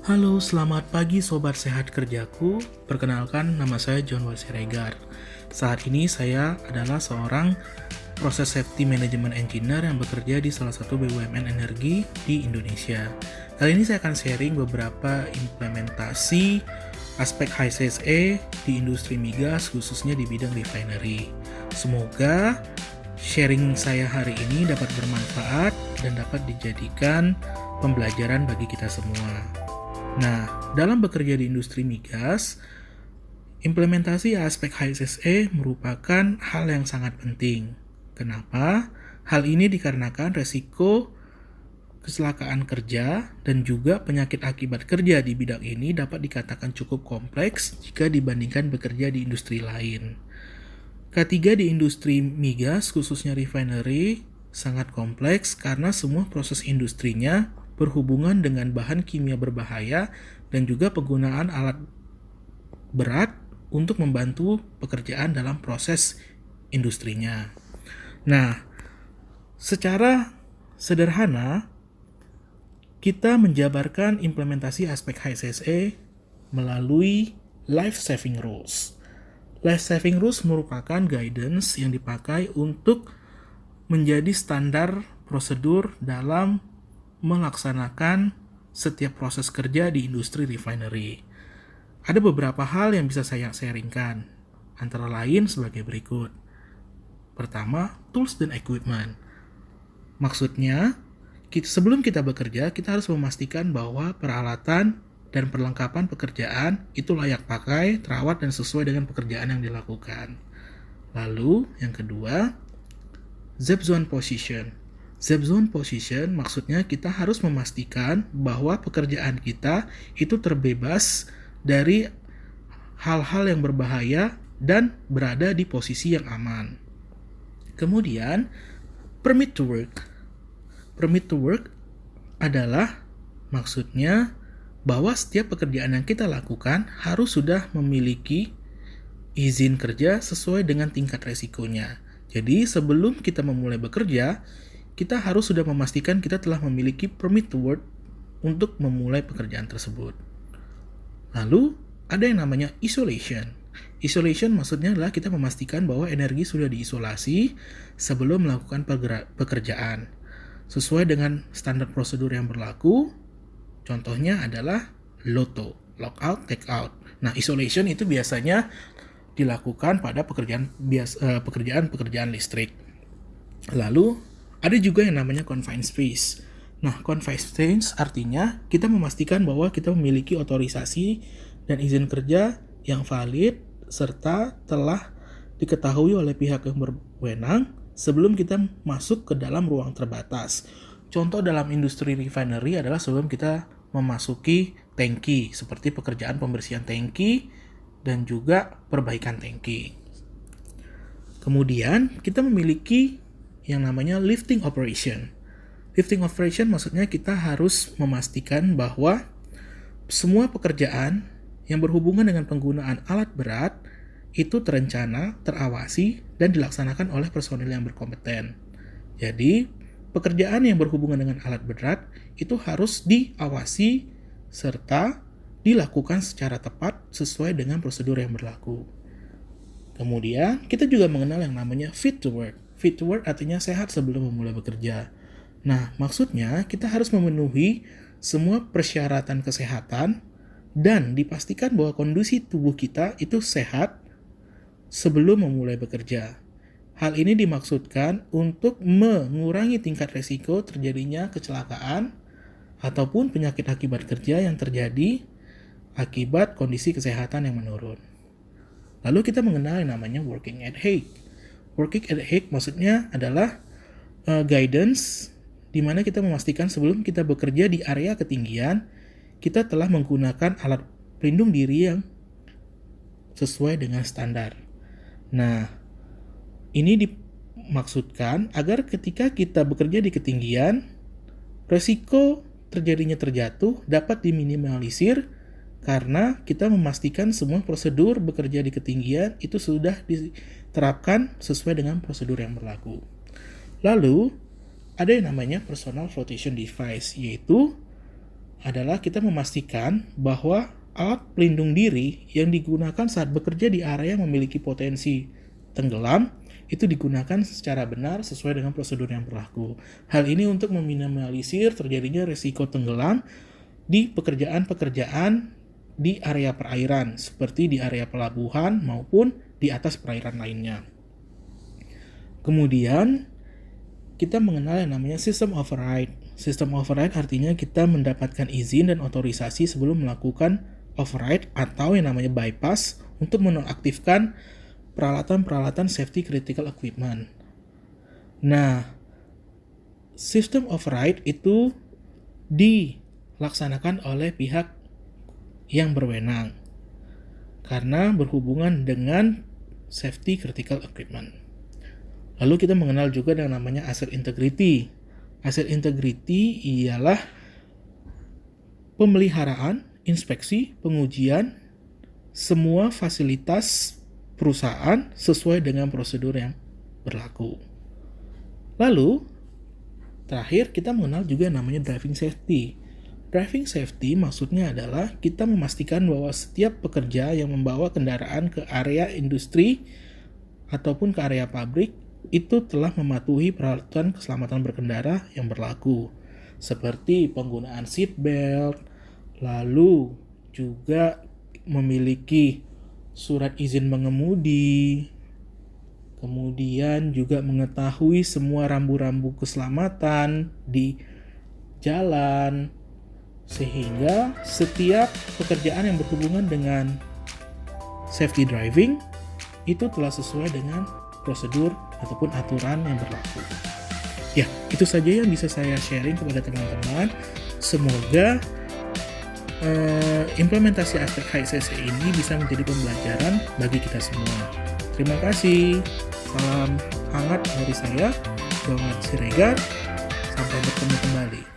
Halo, selamat pagi Sobat Sehat Kerjaku. Perkenalkan, nama saya John Siregar. Saat ini saya adalah seorang Process Safety Management Engineer yang bekerja di salah satu BUMN energi di Indonesia. Kali ini saya akan sharing beberapa implementasi aspek HSSE di industri migas, khususnya di bidang refinery. Semoga sharing saya hari ini dapat bermanfaat dan dapat dijadikan pembelajaran bagi kita semua. Nah, dalam bekerja di industri migas, implementasi aspek HSSE merupakan hal yang sangat penting. Kenapa? Hal ini dikarenakan resiko kecelakaan kerja dan juga penyakit akibat kerja di bidang ini dapat dikatakan cukup kompleks jika dibandingkan bekerja di industri lain. Ketiga, di industri migas, khususnya refinery, sangat kompleks karena semua proses industrinya berhubungan dengan bahan kimia berbahaya dan juga penggunaan alat berat untuk membantu pekerjaan dalam proses industrinya. Nah, secara sederhana, kita menjabarkan implementasi aspek HSSE melalui Life Saving Rules. Life Saving Rules merupakan guidance yang dipakai untuk menjadi standar prosedur dalam melaksanakan setiap proses kerja di industri refinery. Ada beberapa hal yang bisa saya sharingkan, antara lain sebagai berikut. Pertama, tools dan equipment. Maksudnya, sebelum kita bekerja, kita harus memastikan bahwa peralatan dan perlengkapan pekerjaan itu layak pakai, terawat, dan sesuai dengan pekerjaan yang dilakukan. Lalu, yang kedua, zip zone position. Zip zone position maksudnya kita harus memastikan bahwa pekerjaan kita itu terbebas dari hal-hal yang berbahaya dan berada di posisi yang aman. Kemudian, permit to work. Permit to work adalah maksudnya bahwa setiap pekerjaan yang kita lakukan harus sudah memiliki izin kerja sesuai dengan tingkat resikonya. Jadi, sebelum kita memulai bekerja, kita harus sudah memastikan kita telah memiliki permit to work untuk memulai pekerjaan tersebut. Lalu, ada yang namanya isolation. Isolation maksudnya adalah kita memastikan bahwa energi sudah diisolasi sebelum melakukan pekerjaan. Sesuai dengan standar prosedur yang berlaku, contohnya adalah LOTO, Lockout, Takeout. Nah, isolation itu biasanya dilakukan pada pekerjaan listrik. Lalu, ada juga yang namanya confined space. Nah, confined space artinya kita memastikan bahwa kita memiliki otorisasi dan izin kerja yang valid serta telah diketahui oleh pihak yang berwenang sebelum kita masuk ke dalam ruang terbatas. Contoh dalam industri refinery adalah sebelum kita memasuki tangki, seperti pekerjaan pembersihan tangki dan juga perbaikan tangki. Kemudian, kita memiliki yang namanya lifting operation. Lifting operation maksudnya kita harus memastikan bahwa semua pekerjaan yang berhubungan dengan penggunaan alat berat itu terencana, terawasi, dan dilaksanakan oleh personil yang berkompeten. Jadi, pekerjaan yang berhubungan dengan alat berat itu harus diawasi serta dilakukan secara tepat sesuai dengan prosedur yang berlaku. Kemudian, kita juga mengenal yang namanya fit to work. Fit to work artinya sehat sebelum memulai bekerja. Nah, maksudnya kita harus memenuhi semua persyaratan kesehatan dan dipastikan bahwa kondisi tubuh kita itu sehat sebelum memulai bekerja. Hal ini dimaksudkan untuk mengurangi tingkat risiko terjadinya kecelakaan ataupun penyakit akibat kerja yang terjadi akibat kondisi kesehatan yang menurun. Lalu kita mengenal yang namanya working at height. Working at height maksudnya adalah guidance di mana kita memastikan sebelum kita bekerja di area ketinggian, kita telah menggunakan alat pelindung diri yang sesuai dengan standar. Nah, ini dimaksudkan agar ketika kita bekerja di ketinggian, resiko terjadinya terjatuh dapat diminimalisir karena kita memastikan semua prosedur bekerja di ketinggian itu sudah diterapkan sesuai dengan prosedur yang berlaku. Lalu, ada yang namanya personal flotation device, yaitu adalah kita memastikan bahwa alat pelindung diri yang digunakan saat bekerja di area yang memiliki potensi tenggelam itu digunakan secara benar sesuai dengan prosedur yang berlaku. Hal ini untuk meminimalisir terjadinya risiko tenggelam di pekerjaan-pekerjaan di area perairan, seperti di area pelabuhan maupun di atas perairan lainnya. Kemudian, kita mengenal yang namanya system override. System override artinya kita mendapatkan izin dan otorisasi sebelum melakukan override atau yang namanya bypass untuk menonaktifkan peralatan-peralatan safety critical equipment. Nah, system override itu dilaksanakan oleh pihak yang berwenang karena berhubungan dengan safety critical equipment. Lalu kita mengenal juga yang namanya asset integrity. Asset integrity ialah pemeliharaan, inspeksi, pengujian semua fasilitas perusahaan sesuai dengan prosedur yang berlaku. Lalu, terakhir kita mengenal juga yang namanya driving safety. Driving safety maksudnya adalah kita memastikan bahwa setiap pekerja yang membawa kendaraan ke area industri ataupun ke area pabrik itu telah mematuhi peraturan keselamatan berkendara yang berlaku, seperti penggunaan seat belt, lalu juga memiliki surat izin mengemudi, kemudian juga mengetahui semua rambu-rambu keselamatan di jalan, sehingga setiap pekerjaan yang berhubungan dengan safety driving itu telah sesuai dengan prosedur ataupun aturan yang berlaku. Ya, itu saja yang bisa saya sharing kepada teman-teman. Semoga implementasi aspek HSSE ini bisa menjadi pembelajaran bagi kita semua. Terima kasih. Salam hangat dari saya, John Siregar. Sampai bertemu kembali.